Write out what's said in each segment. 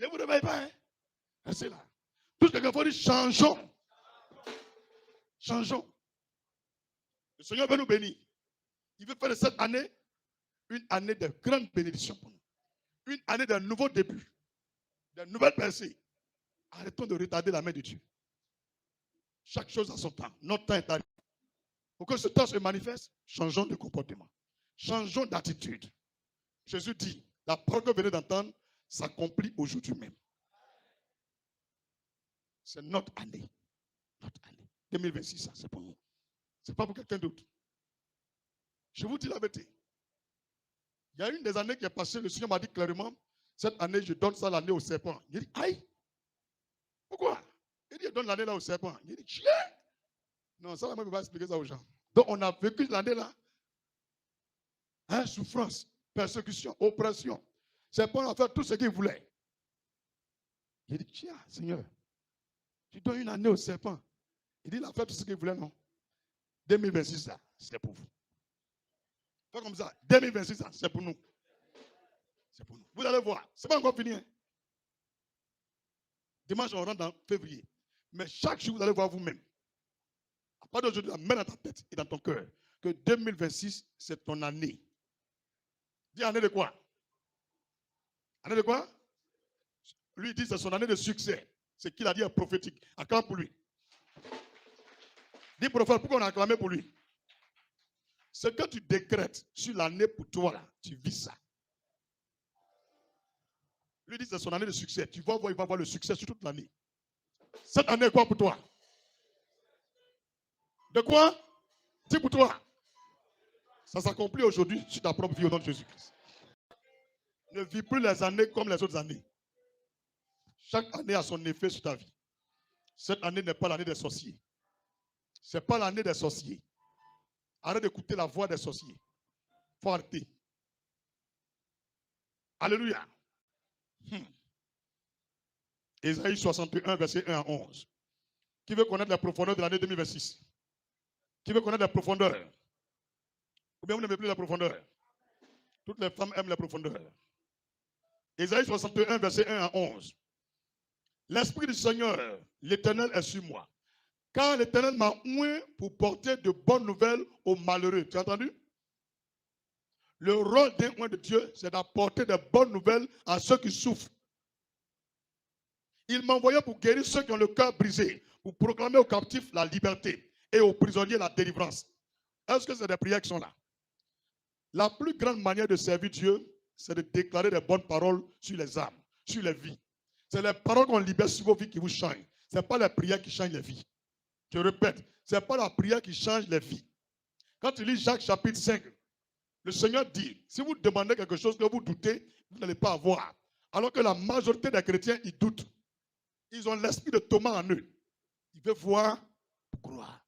Ne vous réveillez pas, hein? Restez là. Tout ce qu'il faut dire, changeons. Changeons. Le Seigneur veut nous bénir. Il veut faire de cette année une année de grande bénédiction pour nous. Une année d'un nouveau début. De nouvelles percées. Arrêtons de retarder la main de Dieu. Chaque chose a son temps. Notre temps est arrivé. Pour que ce temps se manifeste, changeons de comportement. Changeons d'attitude. Jésus dit, la parole que vous venez d'entendre s'accomplit aujourd'hui même. C'est notre année. Notre année. 2026, c'est pour nous. Ce n'est pas pour quelqu'un d'autre. Je vous dis la vérité. Il y a une des années qui est passée, le Seigneur m'a dit clairement, cette année, je donne ça l'année au serpent. Il dit, aïe, pourquoi? Il dit, je donne l'année là au serpent. Il dit, chien. Non, ça, moi, je ne vais pas expliquer ça aux gens. Donc, on a vécu l'année là. Hein, souffrance, persécution, oppression. Serpent a fait tout ce qu'il voulait. Il dit, tiens, Seigneur, tu donnes une année au serpent. Il dit, il a fait tout ce qu'il voulait, non? 2026, là, c'est pour vous. Fais comme ça. 2026, c'est pour nous. C'est pour nous. Vous allez voir. Ce n'est pas encore fini. Hein? Dimanche, on rentre dans février. Mais chaque jour, vous allez voir vous-même. À partir d'aujourd'hui, mets dans ta tête et dans ton cœur que 2026, c'est ton année. Dis année de quoi? Année de quoi? Lui dit c'est son année de succès. C'est qu'il a dit est prophétique. Acclame pour lui. Dis prophète, pourquoi on a acclamé pour lui? Ce que tu décrètes sur l'année pour toi, là, tu vis ça. Lui dit c'est son année de succès. Tu vas voir, il va voir le succès sur toute l'année. Cette année est quoi pour toi? De quoi? Dis pour toi. Ça s'accomplit aujourd'hui sur ta propre vie au nom de Jésus-Christ. Ne vis plus les années comme les autres années. Chaque année a son effet sur ta vie. Cette année n'est pas l'année des sorciers. Ce n'est pas l'année des sorciers. Arrête d'écouter la voix des sorciers. Il faut arrêter. Alléluia. Ésaïe 61, verset 1 à 11. Qui veut connaître la profondeur de l'année 2026? Qui veut connaître la profondeur? Ou bien vous n'aimez plus la profondeur? Toutes les femmes aiment la profondeur. Ésaïe 61, verset 1 à 11. L'Esprit du Seigneur, l'Éternel est sur moi. Car l'Éternel m'a oint pour porter de bonnes nouvelles aux malheureux. Tu as entendu? Le rôle d'un oint de Dieu, c'est d'apporter de bonnes nouvelles à ceux qui souffrent. Il m'a envoyé pour guérir ceux qui ont le cœur brisé, pour proclamer aux captifs la liberté et aux prisonniers la délivrance. Est-ce que c'est des prières qui sont là? La plus grande manière de servir Dieu, c'est de déclarer des bonnes paroles sur les âmes, sur les vies. C'est les paroles qu'on libère sur vos vies qui vous changent. Ce n'est pas les prières qui changent les vies. Je répète, ce n'est pas la prière qui change les vies. Quand tu lis Jacques chapitre 5, le Seigneur dit, si vous demandez quelque chose que vous doutez, vous n'allez pas avoir. Alors que la majorité des chrétiens, ils doutent. Ils ont l'esprit de Thomas en eux. Ils veulent voir pour croire.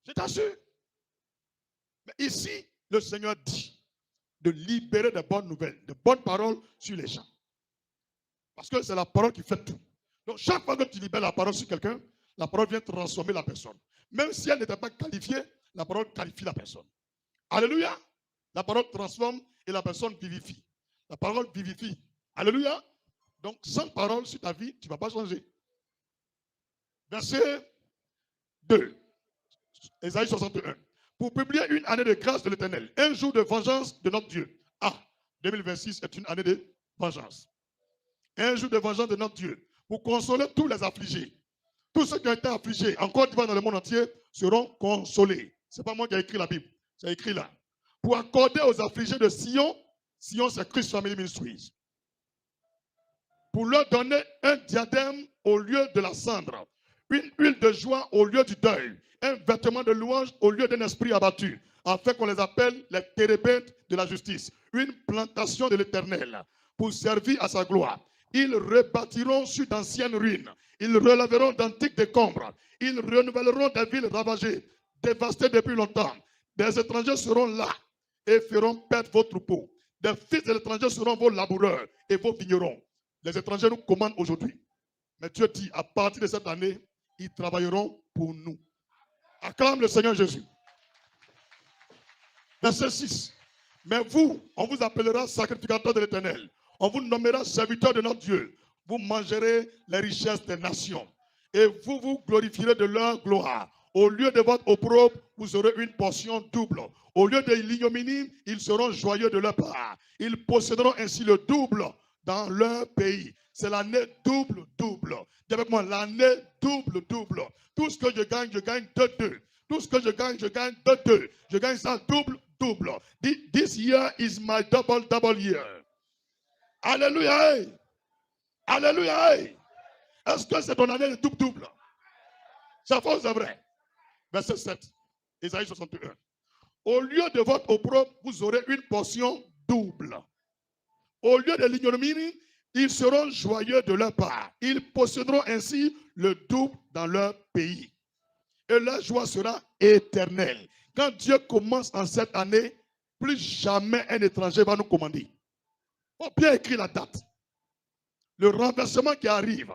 Je t'assure. Mais ici, le Seigneur dit de libérer de bonnes nouvelles, de bonnes paroles sur les gens. Parce que c'est la parole qui fait tout. Donc chaque fois que tu libères la parole sur quelqu'un, la parole vient transformer la personne. Même si elle n'était pas qualifiée, la parole qualifie la personne. Alléluia. La parole transforme et la personne vivifie. La parole vivifie. Alléluia. Donc sans parole sur ta vie, tu ne vas pas changer. Verset 2. Ésaïe 61. Pour publier une année de grâce de l'Éternel, un jour de vengeance de notre Dieu. 2026 est une année de vengeance. Un jour de vengeance de notre Dieu. Pour consoler tous les affligés. Tous ceux qui ont été affligés, en Côte d'Ivoire dans le monde entier, seront consolés. Ce n'est pas moi qui ai écrit la Bible. C'est écrit là. Pour accorder aux affligés de Sion, Sion c'est Christ Family Ministries. Pour leur donner un diadème au lieu de la cendre, une huile de joie au lieu du deuil, un vêtement de louange au lieu d'un esprit abattu, afin qu'on les appelle les térébintes de la justice, une plantation de l'Éternel, pour servir à sa gloire. Ils rebâtiront sur d'anciennes ruines, ils relèveront d'antiques décombres, ils renouvelleront des villes ravagées, dévastées depuis longtemps. Des étrangers seront là et feront perdre vos troupeaux. Des fils de l'étranger seront vos laboureurs et vos vignerons. Les étrangers nous commandent aujourd'hui. Mais Dieu dit, à partir de cette année, ils travailleront pour nous. Acclame le Seigneur Jésus. Verset 6. Mais vous, on vous appellera sacrificateur de l'Éternel. On vous nommera serviteur de notre Dieu. Vous mangerez les richesses des nations. Et vous vous glorifierez de leur gloire. Au lieu de votre opprobre, vous aurez une portion double. Au lieu de l'ignominie, ils seront joyeux de leur part. Ils posséderont ainsi le double dans leur pays. C'est l'année double. Dis avec moi, l'année double. Tout ce que je gagne de deux. Tout ce que je gagne de deux. Je gagne ça double. This year is my double year. Alléluia. Alléluia. Est-ce que c'est ton année de double? C'est faux, c'est vrai. Verset 7, Ésaïe 61. Au lieu de votre opprobre, vous aurez une portion double. Au lieu de l'ignominie, ils seront joyeux de leur part. Ils posséderont ainsi le double dans leur pays. Et leur joie sera éternelle. Quand Dieu commence en cette année, plus jamais un étranger va nous commander. Il faut bien écrire la date. Le renversement qui arrive,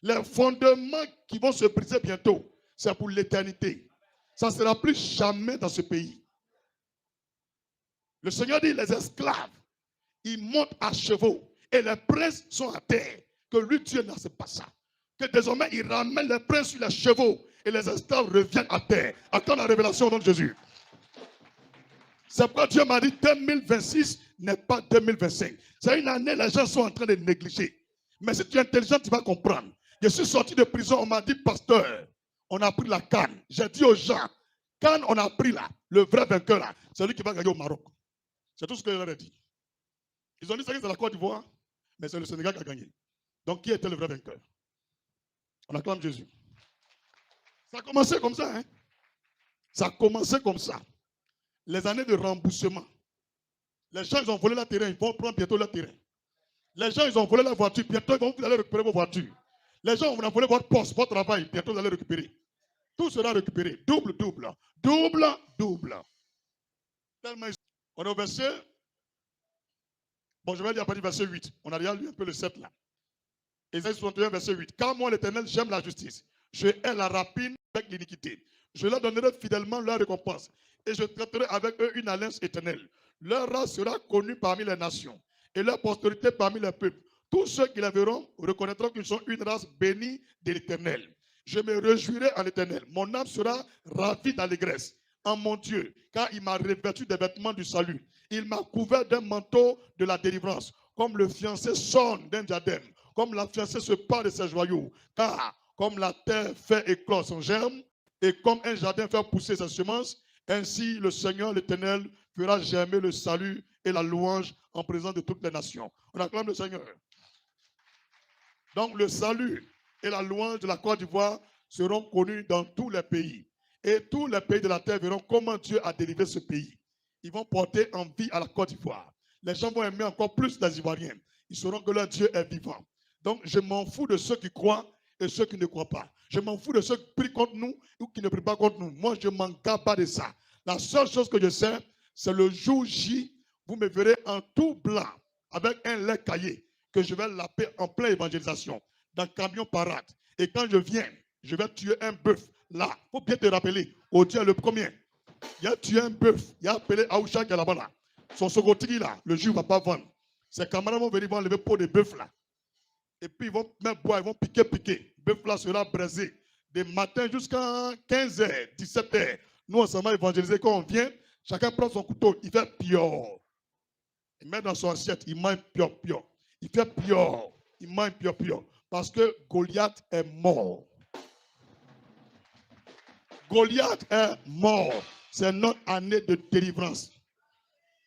les fondements qui vont se briser bientôt, c'est pour l'éternité. Ça ne sera plus jamais dans ce pays. Le Seigneur dit, les esclaves, ils montent à chevaux et les princes sont à terre. Que lui, Dieu n'accepte pas ça. Que désormais, il ramène les princes sur les chevaux et les esclaves reviennent à terre. Attends la révélation au nom de Jésus. C'est pourquoi Dieu m'a dit 2026 n'est pas 2025. C'est une année, les gens sont en train de négliger. Mais si tu es intelligent, tu vas comprendre. Je suis sorti de prison, on m'a dit, pasteur, on a pris la canne. J'ai dit aux gens, quand on a pris là, le vrai vainqueur là, c'est lui qui va gagner au Maroc. C'est tout ce que je leur ai dit. Ils ont dit que c'est la Côte d'Ivoire, mais c'est le Sénégal qui a gagné. Donc qui était le vrai vainqueur? On acclame Jésus. Ça a commencé comme ça, hein? Ça a commencé comme ça. Les années de remboursement. Les gens, ils ont volé leur terrain, ils vont prendre bientôt leur terrain. Les gens, ils ont volé leur voiture, bientôt, ils vont aller récupérer vos voitures. Les gens, vous ont volé votre poste, votre travail, bientôt, vous allez récupérer. Tout sera récupéré. Double. Tellement, on est au verset. Bon, je vais lire à partir du verset 8. On a déjà lu un peu le 7 là. Ésaïe 61, verset 8. Car moi, l'Éternel, j'aime la justice. Je hais la rapine avec l'iniquité. Je leur donnerai fidèlement leur récompense. Et je traiterai avec eux une alliance éternelle. Leur race sera connue parmi les nations. Et leur postérité parmi les peuples. Tous ceux qui la verront reconnaîtront qu'ils sont une race bénie de l'Éternel. Je me réjouirai en l'Éternel. Mon âme sera ravie d'allégresse en mon Dieu, car il m'a revêtu des vêtements du salut. Il m'a couvert d'un manteau de la délivrance, comme le fiancé sonne d'un diadème, comme la fiancée se part de ses joyaux. Car comme la terre fait éclore son germe, et comme un jardin fait pousser ses semences, ainsi le Seigneur l'Éternel fera germer le salut et la louange en présence de toutes les nations. On acclame le Seigneur. Donc le salut et la louange de la Côte d'Ivoire seront connus dans tous les pays. Et tous les pays de la terre verront comment Dieu a délivré ce pays. Ils vont porter envie à la Côte d'Ivoire. Les gens vont aimer encore plus les Ivoiriens. Ils sauront que leur Dieu est vivant. Donc je m'en fous de ceux qui croient et ceux qui ne croient pas. Je m'en fous de ceux qui prient contre nous ou qui ne prient pas contre nous. Moi, je ne m'en garde pas de ça. La seule chose que je sais, c'est le jour J, vous me verrez en tout blanc, avec un lait caillé, que je vais laper en pleine évangélisation, dans le camion parade. Et quand je viens, je vais tuer un bœuf. Là, il faut bien te rappeler, au Dieu le premier, il a tué un bœuf, il a appelé Aoucha qui est là-bas là. Son sogotigi là, le juif ne va pas vendre. Ses camarades vont venir, vont enlever peau de bœuf là. Et puis ils vont même boire, ils vont piquer. Le bœuf là sera braisé. Des matins jusqu'à 15h, 17h. Nous, on s'en va évangéliser. Quand on vient, chacun prend son couteau, il fait pio. Il met dans son assiette, il mange pio. Il fait pio. Il mange pio. Parce que Goliath est mort. Goliath est mort. C'est notre année de délivrance.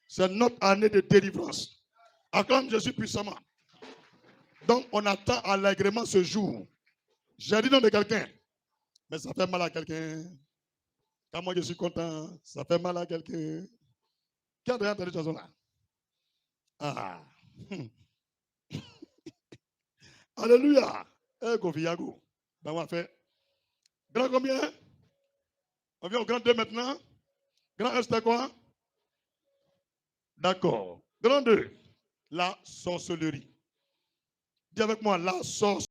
C'est notre année de délivrance. Acclame Jésus puissamment. Donc, on attend allègrement ce jour. J'ai dit non de quelqu'un. Mais ça fait mal à quelqu'un. Quand moi je suis content, ça fait mal à quelqu'un. Qui a déjà entendu cette chanson-là? Ah. Alléluia. Eh, Kofi Yago. Ben, on va faire. Grand combien? On vient au grand 2 maintenant. Grand 1, c'était quoi? D'accord. Grand 2. La sorcellerie. Dis avec moi, la sorcellerie.